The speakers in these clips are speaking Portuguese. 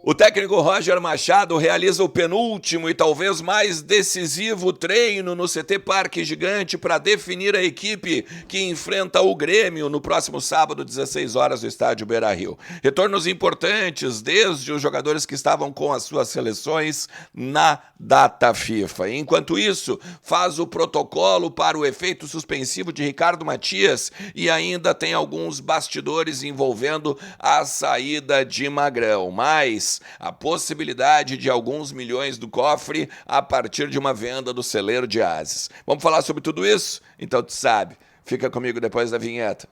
O técnico Roger Machado realiza o penúltimo e talvez mais decisivo treino no CT Parque Gigante para definir a equipe que enfrenta o Grêmio no próximo sábado, 16 horas, no estádio Beira-Rio. Retornos importantes desde os jogadores que estavam com as suas seleções na data FIFA. Enquanto isso, faz o protocolo para o efeito suspensivo de Ricardo Matias e ainda tem alguns bastidores envolvendo a saída de Magrão. Mas a possibilidade de alguns milhões do cofre a partir de uma venda do celeiro de Ases. Vamos falar sobre tudo isso? Então tu sabe. Fica comigo depois da vinheta.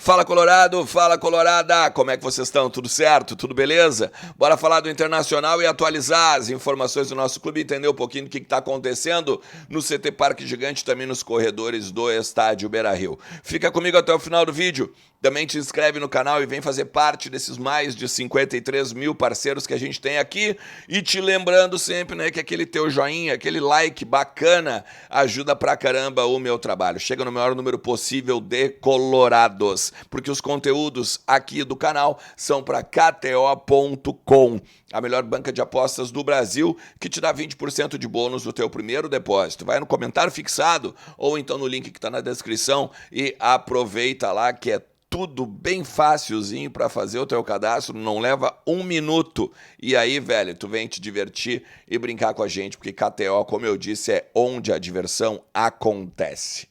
Fala Colorado, fala Colorada, como é que vocês estão? Tudo certo? Tudo beleza? Bora falar do Internacional e atualizar as informações do nosso clube, entender um pouquinho do que está acontecendo no CT Parque Gigante, também nos corredores do estádio Beira-Rio. Fica comigo até o final do vídeo. Também te inscreve no canal e vem fazer parte desses mais de 53 mil parceiros que a gente tem aqui. E te lembrando sempre, né, que aquele teu joinha, aquele like bacana ajuda pra caramba o meu trabalho. Chega no maior número possível de colorados, porque os conteúdos aqui do canal são para KTO.com, a melhor banca de apostas do Brasil, que te dá 20% de bônus no teu primeiro depósito. Vai no comentário fixado ou então no link que está na descrição e aproveita lá, que é tudo bem facilzinho para fazer o teu cadastro, não leva um minuto. E aí, velho, tu vem te divertir e brincar com a gente, porque KTO, como eu disse, é onde a diversão acontece.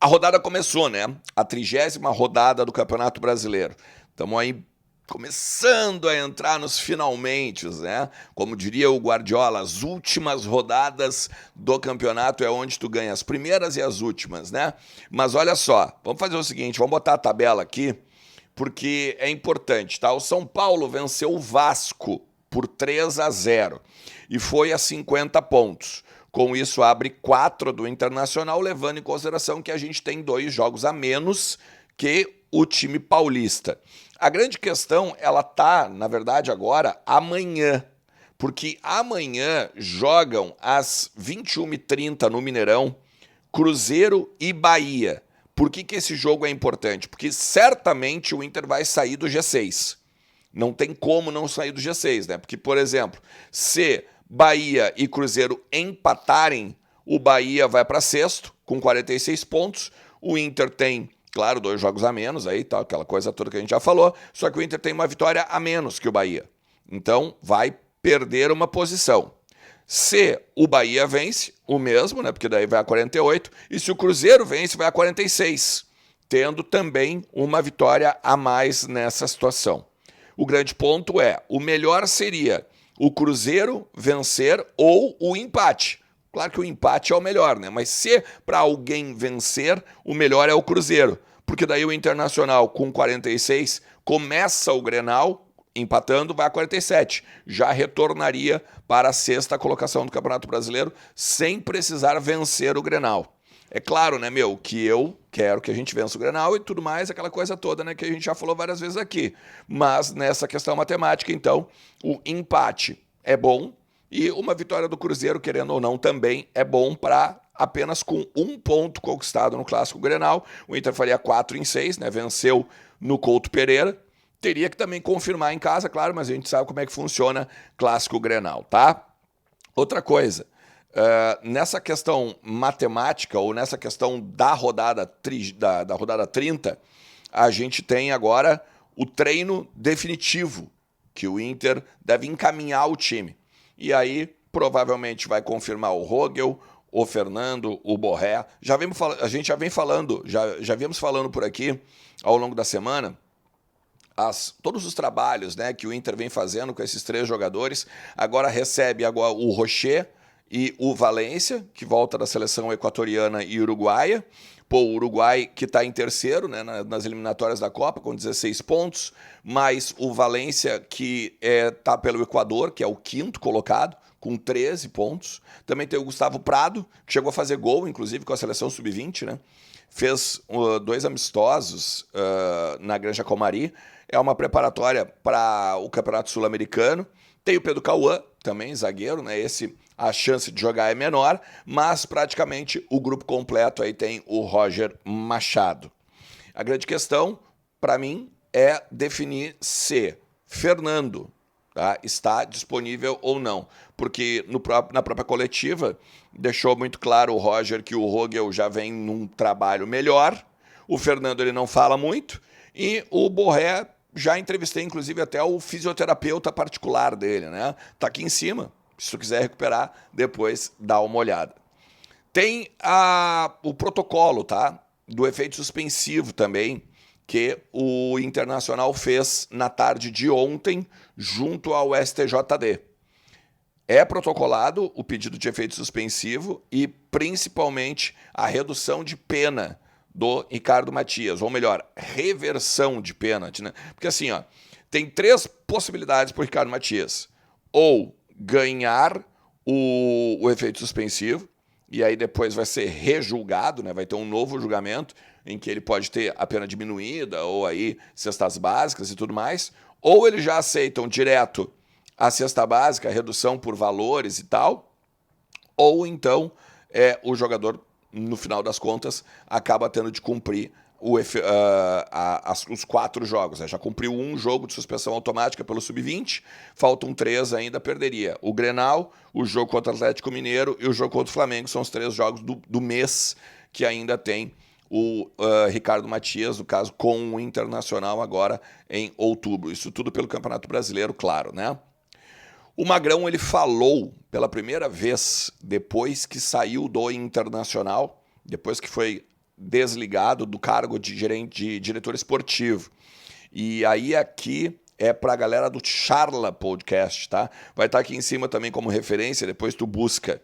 A rodada começou, né? A 30ª rodada do Campeonato Brasileiro. Estamos aí começando a entrar nos finalmentes, né? Como diria o Guardiola, as últimas rodadas do campeonato é onde tu ganha as primeiras e as últimas, né? Mas olha só, vamos fazer o seguinte, vamos botar a tabela aqui, porque é importante, tá? O São Paulo venceu o Vasco por 3-0 e foi a 50 pontos. Com isso, abre 4 do Internacional, levando em consideração que a gente tem 2 jogos a menos que o time paulista. A grande questão, ela tá, na verdade, agora, amanhã. Porque amanhã jogam às 21h30 no Mineirão, Cruzeiro e Bahia. Por que esse jogo é importante? Porque certamente o Inter vai sair do G6. Não tem como não sair do G6, né? Porque, por exemplo, se Bahia e Cruzeiro empatarem, o Bahia vai para sexto, com 46 pontos. O Inter tem, claro, 2 jogos a menos, aí, tá, aquela coisa toda que a gente já falou, só que o Inter tem uma vitória a menos que o Bahia. Então, vai perder uma posição. Se o Bahia vence, o mesmo, né, porque daí vai a 48, e se o Cruzeiro vence, vai a 46, tendo também uma vitória a mais nessa situação. O grande ponto é, o melhor seria o Cruzeiro vencer ou o empate. Claro que o empate é o melhor, né? Mas se para alguém vencer, o melhor é o Cruzeiro. Porque daí o Internacional, com 46, começa o Grenal, empatando, vai a 47. Já retornaria para a 6ª colocação do Campeonato Brasileiro, sem precisar vencer o Grenal. É claro, né, meu, que eu quero que a gente vença o Grenal e tudo mais, aquela coisa toda, né, que a gente já falou várias vezes aqui. Mas nessa questão matemática, então, o empate é bom e uma vitória do Cruzeiro, querendo ou não, também é bom para apenas com 1 ponto conquistado no Clássico Grenal. O Inter faria 4 em 6, né, venceu no Couto Pereira. Teria que também confirmar em casa, claro, mas a gente sabe como é que funciona Clássico Grenal, tá? Outra coisa. Nessa questão matemática ou nessa questão da rodada, da rodada 30, a gente tem agora o treino definitivo, que o Inter deve encaminhar o time. E aí, provavelmente, vai confirmar o Rogel, o Fernando, o Borré. A gente já vem falando, já viemos falando por aqui ao longo da semana, todos os trabalhos, né, que o Inter vem fazendo com esses 3 jogadores. Agora recebe o Rocher e o Valência, que volta da seleção equatoriana e uruguaia. Pô, o Uruguai que está em terceiro, né, nas eliminatórias da Copa, com 16 pontos, mais o Valência que está pelo Equador, que é o 5º colocado, com 13 pontos. Também tem o Gustavo Prado, que chegou a fazer gol, inclusive, com a seleção sub-20, né? Fez 2 amistosos na Granja Comari. É uma preparatória para o Campeonato Sul-Americano. Tem o Pedro Cauã, também zagueiro, né? Esse a chance de jogar é menor, mas praticamente o grupo completo aí tem o Roger Machado. A grande questão, para mim, é definir se Fernando, tá, está disponível ou não. Porque na própria coletiva deixou muito claro o Roger que o Rogel já vem num trabalho melhor, o Fernando ele não fala muito, e o Borré, já entrevistei inclusive até o fisioterapeuta particular dele, né? Tá aqui em cima, se tu quiser recuperar, depois dá uma olhada. Tem o protocolo, tá? Do efeito suspensivo também, que o Internacional fez na tarde de ontem, junto ao STJD. É protocolado o pedido de efeito suspensivo e, principalmente, a redução de pena do Ricardo Matias, ou melhor, reversão de pênalti, né? Porque assim, ó, tem 3 possibilidades para o Ricardo Matias. Ou ganhar o efeito suspensivo, e aí depois vai ser rejulgado, né? Vai ter um novo julgamento em que ele pode ter a pena diminuída ou aí cestas básicas e tudo mais, ou eles já aceitam direto a cesta básica, a redução por valores e tal, ou então o jogador, no final das contas, acaba tendo de cumprir os 4 jogos. Já cumpriu um jogo de suspensão automática pelo Sub-20, faltam 3 ainda, perderia. O Grenal, o jogo contra o Atlético Mineiro e o jogo contra o Flamengo são os 3 jogos do mês que ainda tem o Ricardo Matias, no caso, com o Internacional agora em outubro. Isso tudo pelo Campeonato Brasileiro, claro, né? O Magrão ele falou pela primeira vez depois que saiu do Internacional, depois que foi desligado do cargo de diretor esportivo. E aí aqui é para a galera do Charla Podcast, tá? Vai estar aqui em cima também como referência, depois tu busca.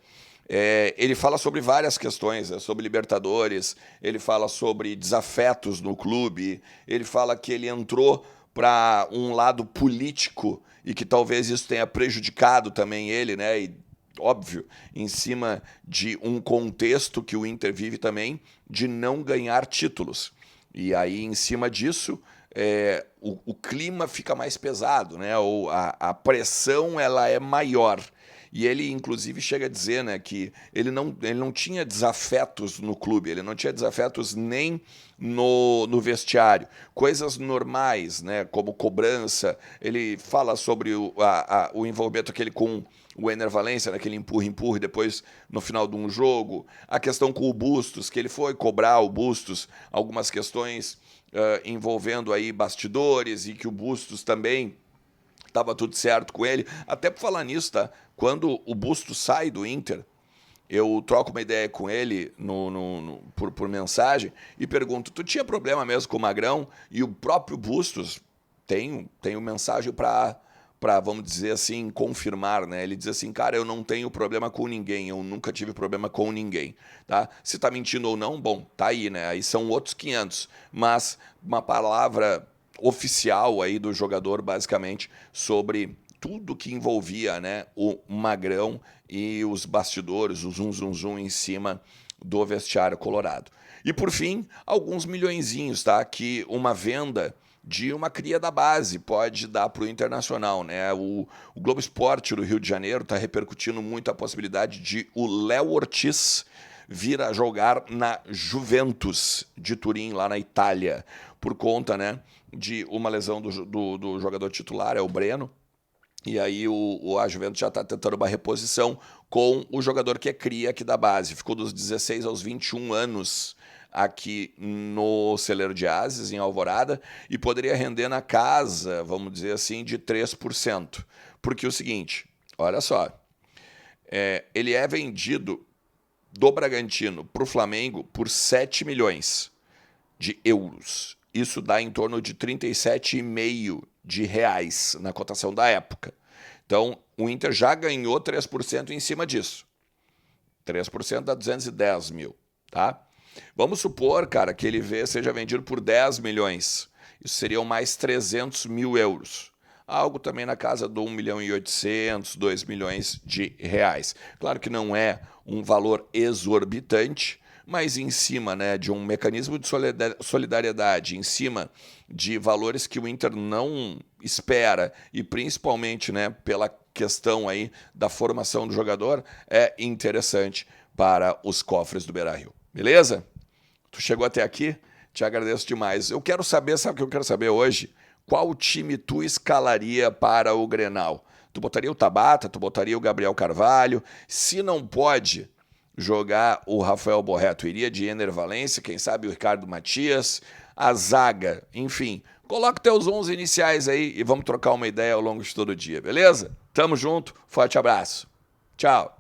Ele fala sobre várias questões, sobre Libertadores, ele fala sobre desafetos no clube, ele fala que ele entrou para um lado político e que talvez isso tenha prejudicado também ele, né? E, óbvio, em cima de um contexto que o Inter vive também de não ganhar títulos. E aí, em cima disso, o clima fica mais pesado, né? Ou a pressão ela é maior. E ele, inclusive, chega a dizer, né, que ele não tinha desafetos no clube, ele não tinha desafetos nem no vestiário. Coisas normais, né, como cobrança. Ele fala sobre o envolvimento aquele com o Ener Valencia, né, aquele empurra, e depois, no final de um jogo. A questão com o Bustos, que ele foi cobrar o Bustos algumas questões envolvendo aí bastidores e que o Bustos também estava tudo certo com ele. Até por falar nisso, tá? Quando o Bustos sai do Inter, eu troco uma ideia com ele por mensagem e pergunto, tu tinha problema mesmo com o Magrão? E o próprio Bustos tem uma mensagem para, vamos dizer assim, confirmar, né? Ele diz assim, cara, eu não tenho problema com ninguém, eu nunca tive problema com ninguém, tá? Se tá mentindo ou não, bom, tá aí, né? Aí são outros 500, mas uma palavra oficial aí do jogador, basicamente, sobre tudo que envolvia, né, o Magrão e os bastidores, o zum em cima do vestiário colorado. E por fim, alguns milhõezinhos, tá? Que uma venda de uma cria da base pode dar para o Internacional, né? O Globo Esporte do Rio de Janeiro está repercutindo muito a possibilidade de o Léo Ortiz vir a jogar na Juventus de Turim, lá na Itália, por conta, né, de uma lesão do jogador titular, é o Breno. E aí a Juventus já está tentando uma reposição com o jogador que é cria aqui da base. Ficou dos 16 aos 21 anos aqui no Celeiro de Ases, em Alvorada, e poderia render na casa, vamos dizer assim, de 3%. Porque é o seguinte, olha só, ele é vendido do Bragantino para o Flamengo por 7 milhões de euros. Isso dá em torno de 37,5 de reais na cotação da época. Então, o Inter já ganhou 3% em cima disso. 3% dá 210 mil, tá? Vamos supor, cara, que ele seja vendido por 10 milhões. Isso seriam mais 300 mil euros. Algo também na casa de 1 milhão e 800, 2 milhões de reais. Claro que não é um valor exorbitante, mas em cima, né, de um mecanismo de solidariedade, em cima de valores que o Inter não espera, e principalmente, né, pela questão aí da formação do jogador é interessante para os cofres do Beira-Rio. Beleza? Tu chegou até aqui? Te agradeço demais. Eu quero saber, sabe o que eu quero saber hoje? Qual time tu escalaria para o Grenal? Tu botaria o Tabata? Tu botaria o Gabriel Carvalho? Se não pode jogar o Rafael Borreto, iria de Ener Valencia, quem sabe o Ricardo Matias, a zaga, enfim. Coloca teus 11 iniciais aí e vamos trocar uma ideia ao longo de todo o dia, beleza? Tamo junto, forte abraço. Tchau.